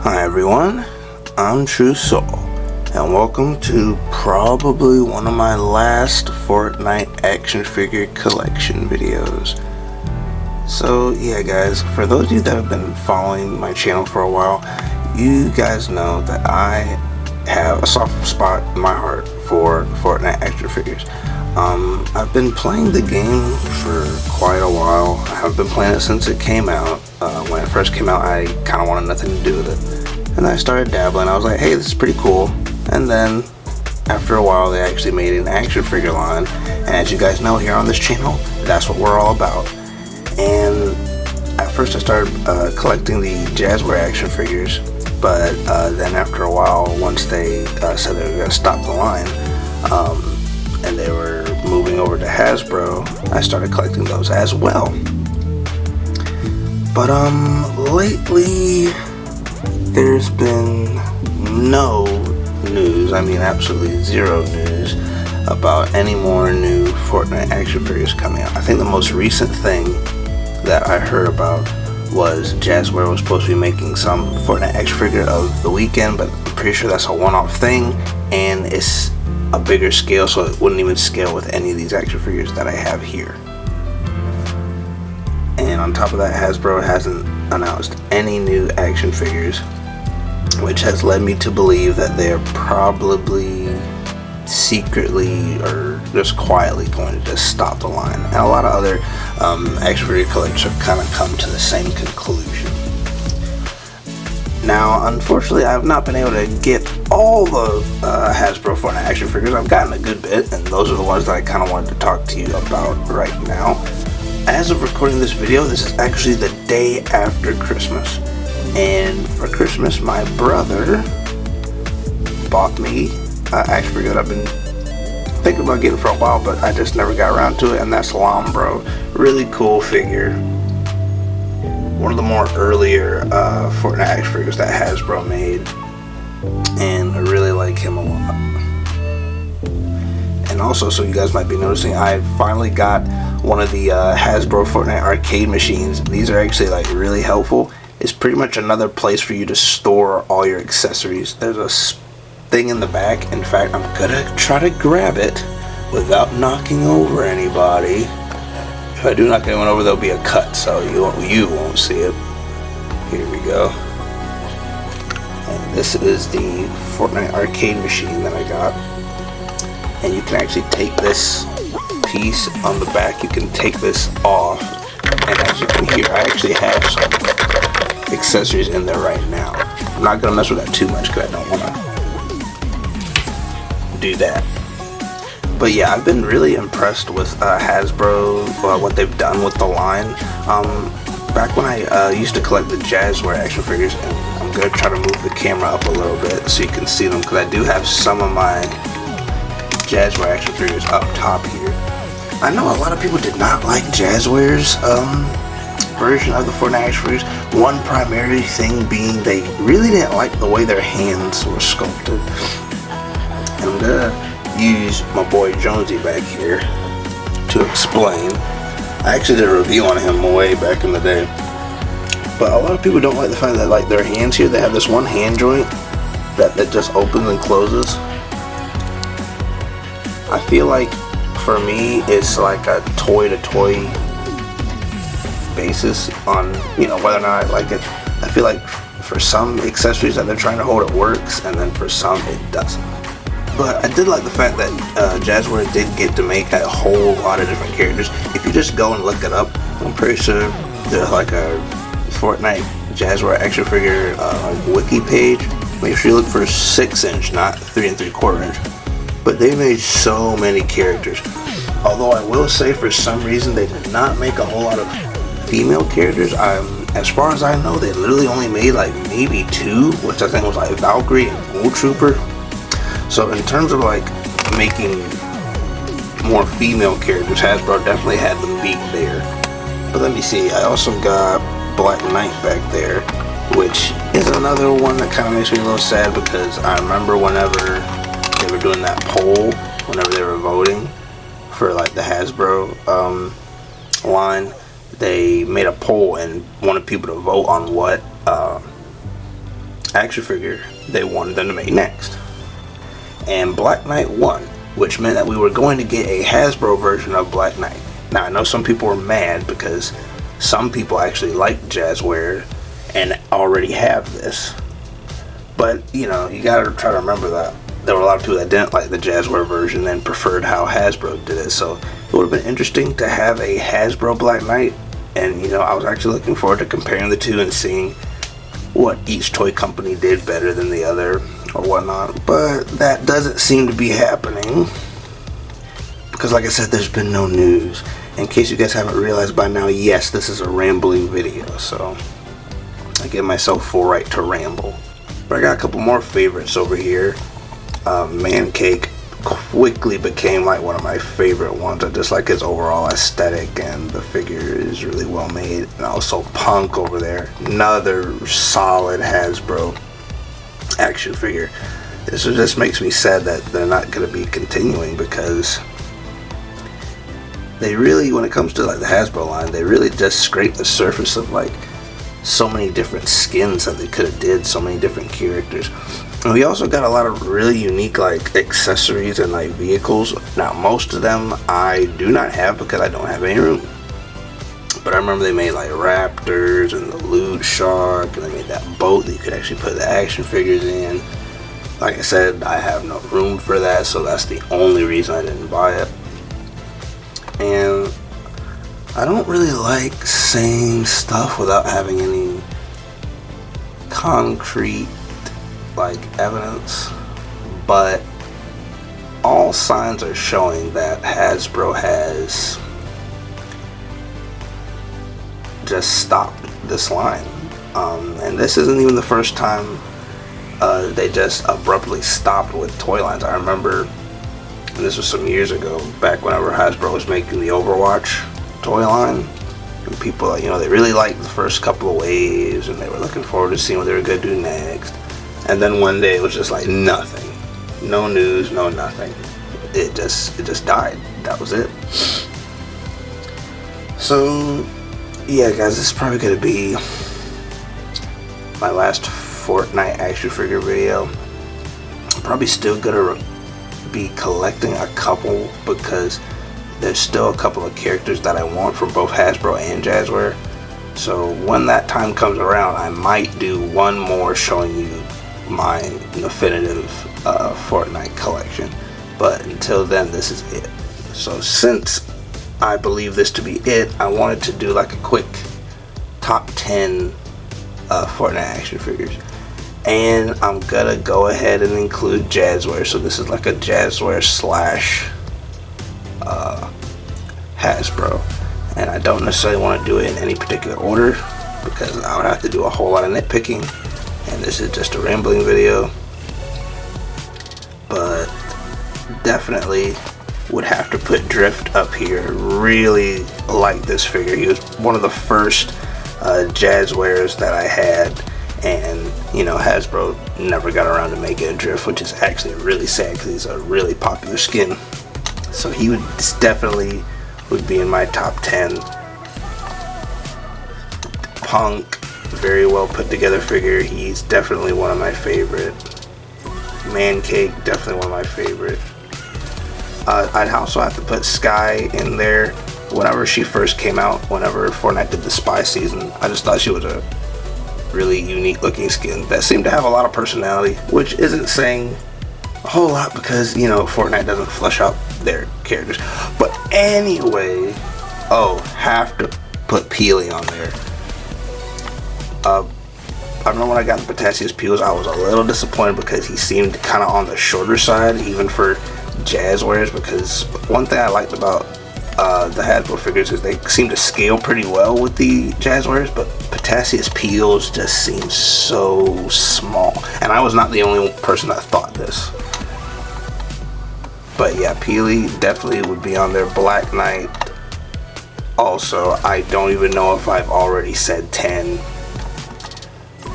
Hi everyone, I'm True Soul, and welcome to probably one of my last Fortnite action figure collection videos. So yeah guys, for those of you that have been following my channel for a while, you guys know that I have a soft spot in my heart for Fortnite action figures. I've been playing the game for quite a while. I've been playing it since it came out. When it first came out, I kind of wanted nothing to do with it. And I started dabbling. I was like, hey, this is pretty cool. And then, after a while, they actually made an action figure line. And as you guys know here on this channel, that's what we're all about. And at first I started collecting the Jazzwares action figures. But then after a while, once they said they were going to stop the line, and they were moving over to Hasbro, I started collecting those as well. But lately there's been no news, I mean absolutely zero news about any more new Fortnite action figures coming out. I think the most recent thing that I heard about was Jazzwares was supposed to be making some Fortnite action figure of the weekend, but I'm pretty sure that's a one-off thing, and it's a bigger scale, so it wouldn't even scale with any of these action figures that I have here. And on top of that, Hasbro hasn't announced any new action figures, which has led me to believe that they're probably secretly or just quietly going to just stop the line. And a lot of other action figure collectors have kind of come to the same conclusion. Now, unfortunately, I've not been able to get all the Hasbro Fortnite action figures. I've gotten a good bit, and those are the ones that I kind of wanted to talk to you about right now. As of recording this video, this is actually the day after Christmas. And for Christmas, my brother bought me an action figure that I've been thinking about getting for a while, but I just never got around to it, and that's Lombro. Really cool figure. One of the more earlier Fortnite action figures that Hasbro made, and I really like him a lot. And also, so you guys might be noticing, I finally got one of the Hasbro Fortnite arcade machines. These are actually like really helpful. It's pretty much another place for you to store all your accessories. There's a thing in the back. In fact, I'm gonna try to grab it without knocking over anybody. If I do knock anyone over, there'll be a cut, so you won't see it. Here we go. And this is the Fortnite arcade machine that I got. And you can actually take this piece on the back, you can take this off. And as you can hear, I actually have some accessories in there right now. I'm not gonna mess with that too much because I don't wanna do that. But yeah, I've been really impressed with Hasbro, what they've done with the line. Back when I used to collect the Jazzwares action figures, and I'm going to try to move the camera up a little bit so you can see them, because I do have some of my Jazzwares action figures up top here. I know a lot of people did not like Jazzwares' version of the Fortnite action figures. One primary thing being they really didn't like the way their hands were sculpted. And I'm going to use my boy Jonesy back here to explain. I actually did a review on him way back in the day, but a lot of people don't like the fact that like their hands here, they have this one hand joint that just opens and closes. I feel like for me it's like a toy to toy basis on, you know, whether or not I like it. I feel like for some accessories that they're trying to hold, it works, and then for some it doesn't. But I did like the fact that Jazzwares did get to make a whole lot of different characters. If you just go and look it up, I'm pretty sure there's like a Fortnite Jazzwares action figure wiki page. Make sure you look for 6-inch, not 3 3/4 inch. But they made so many characters. Although I will say, for some reason, they did not make a whole lot of female characters. As far as I know, they literally only made like maybe 2, which I think was like Valkyrie and Bull Trooper. So in terms of like making more female characters, Hasbro definitely had them beat there. But let me see, I also got Black Knight back there, which is another one that kind of makes me a little sad, because I remember whenever they were doing that poll, whenever they were voting for like the Hasbro line, they made a poll and wanted people to vote on what action figure they wanted them to make next. And Black Knight won, which meant that we were going to get a Hasbro version of Black Knight. Now, I know some people were mad because some people actually like Jazzwares and already have this. But, you know, you gotta try to remember that there were a lot of people that didn't like the Jazzwares version and preferred how Hasbro did it. So it would have been interesting to have a Hasbro Black Knight. And, you know, I was actually looking forward to comparing the two and seeing what each toy company did better than the other or whatnot. But that doesn't seem to be happening. Because, like I said, there's been no news. In case you guys haven't realized by now, yes, this is a rambling video, so I give myself full right to ramble. But I got a couple more favorites over here. Man Cake quickly became like one of my favorite ones. I just like his overall aesthetic, and the figure is really well made. And also Punk over there, another solid Hasbro action figure. This just makes me sad that they're not going to be continuing, because they really, when it comes to like the Hasbro line, they really just scrape the surface of like so many different skins that they could have did, so many different characters. And we also got a lot of really unique like accessories and like vehicles. Now, most of them I do not have because I don't have any room. But I remember they made like Raptors and the Loot Shark, and they made that boat that you could actually put the action figures in. Like I said, I have no room for that, so that's the only reason I didn't buy it. And I don't really like saying stuff without having any concrete like evidence, but all signs are showing that Hasbro has just stopped this line. And this isn't even the first time they just abruptly stopped with toy lines. I remember, and this was some years ago, back whenever Hasbro was making the Overwatch toy line, and people, you know, they really liked the first couple of waves and they were looking forward to seeing what they were going to do next. And then one day it was just like nothing, no news, no nothing. It just died. That was it. So yeah, guys, this is probably going to be my last Fortnite action figure video. I'm probably still going to be collecting a couple, because there's still a couple of characters that I want from both Hasbro and Jazzwares. So when that time comes around, I might do one more showing you my definitive Fortnite collection. But until then, this is it. So since I believe this to be it, I wanted to do like a quick top 10 Fortnite action figures. And I'm gonna go ahead and include Jazzwares. So this is like a Jazzwares slash Hasbro. And I don't necessarily want to do it in any particular order, because I would have to do a whole lot of nitpicking, and this is just a rambling video. But definitely would have to put Drift up here. Really like this figure. He was one of the first Jazzwares that I had, and you know, Hasbro never got around to making a Drift, which is actually really sad because he's a really popular skin. So he would definitely would be in my top 10. Punk, very well put together figure. He's definitely one of my favorite. Man Cake, definitely one of my favorite. I'd also have to put Sky in there. Whenever she first came out, whenever Fortnite did the spy season, I just thought she was a really unique looking skin that seemed to have a lot of personality, which isn't saying a whole lot because, you know, Fortnite doesn't flesh out their characters. But anyway, have to put Peely on there. I remember when I got the Potassius Peels, I was a little disappointed because he seemed kind of on the shorter side, even for Jazzwares, because one thing I liked about the Hasbro figures is they seem to scale pretty well with the Jazzwares, but Potassius Peels just seems so small. And I was not the only person that thought this. But yeah, Peely definitely would be on there. Black Knight. Also, I don't even know if I've already said 10.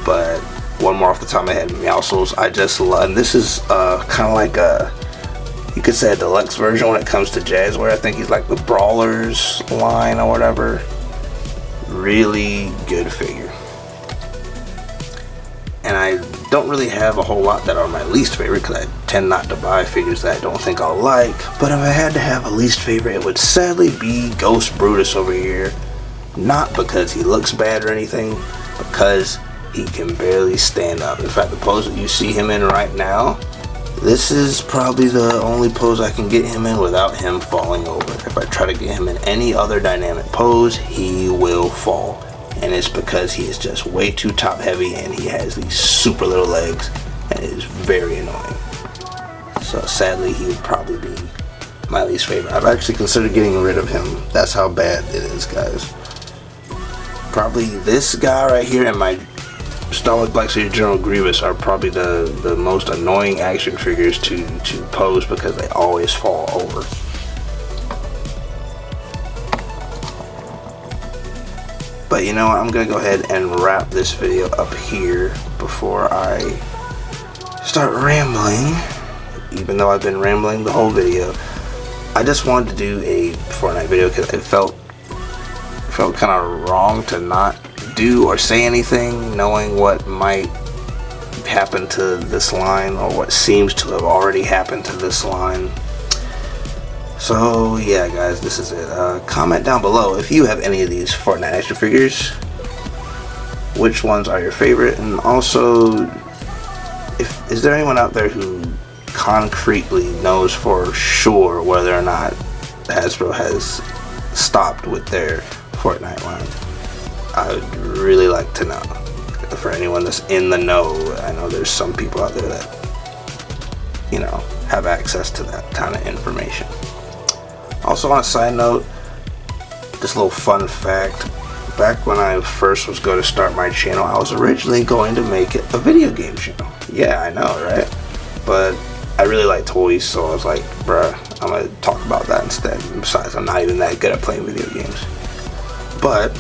But one more off the top of my head, Meowscles. I just love, and this is kind of like a, you could say a deluxe version when it comes to Jazzwares. I think he's like the Brawlers line or whatever. Really good figure. And I don't really have a whole lot that are my least favorite, because I tend not to buy figures that I don't think I'll like. But if I had to have a least favorite, it would sadly be Ghost Brutus over here. Not because he looks bad or anything, because he can barely stand up. In fact, the pose that you see him in right now, this is probably the only pose I can get him in without him falling over. If I try to get him in any other dynamic pose, he will fall. And it's because he is just way too top heavy and he has these super little legs and it is very annoying. So sadly, he would probably be my least favorite. I've actually considered getting rid of him. That's how bad it is, guys. Probably this guy right here and my Star Wars Black Series General Grievous are probably the most annoying action figures to pose because they always fall over. But you know what, I'm gonna go ahead and wrap this video up here before I start rambling, even though I've been rambling the whole video. I just wanted to do a Fortnite video because it felt kind of wrong to not do or say anything, knowing what might happen to this line or what seems to have already happened to this line. So yeah, guys, this is it. Comment down below if you have any of these Fortnite action figures, which ones are your favorite, and also is there anyone out there who concretely knows for sure whether or not Hasbro has stopped with their Fortnite line? I would really like to know. For anyone that's in the know, I know there's some people out there that, you know, have access to that kind of information. Also, on a side note, just a little fun fact. Back when I first was going to start my channel, I was originally going to make it a video game channel. Yeah, I know, right? But I really like toys, so I was like, bruh, I'm going to talk about that instead. And besides, I'm not even that good at playing video games. But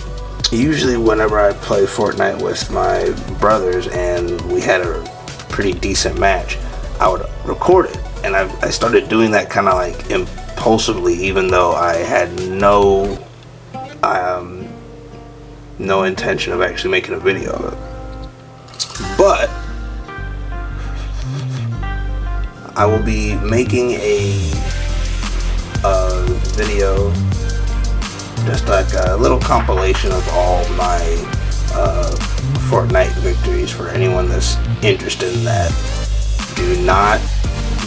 usually whenever I play Fortnite with my brothers and we had a pretty decent match, I would record it. And I started doing that kind of like impulsively, even though I had no intention of actually making a video of it. But I will be making a video, just like a little compilation of all my Fortnite victories for anyone that's interested in that. Do not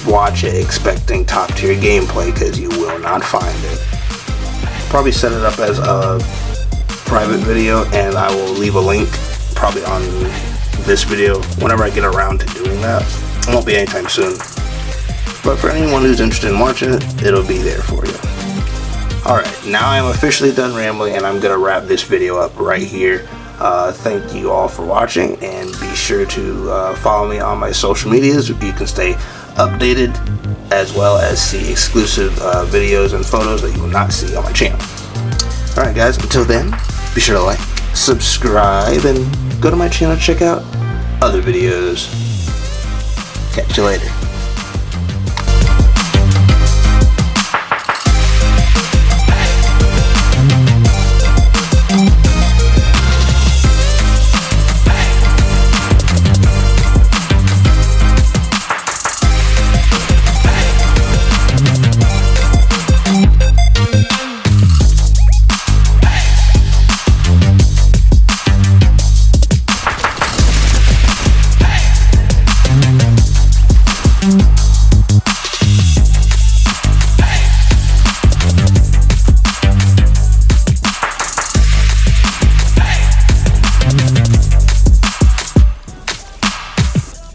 watch it expecting top tier gameplay, because you will not find it. Probably set it up as a private video, and I will leave a link probably on this video whenever I get around to doing that. It won't be anytime soon, but for anyone who's interested in watching it, it'll be there for you. Alright, now I'm officially done rambling and I'm gonna wrap this video up right here. Thank you all for watching, and be sure to follow me on my social medias. You can stay updated as well as see exclusive videos and photos that you will not see on my channel. Alright guys, until then, be sure to like, subscribe, and go to my channel to check out other videos. Catch you later.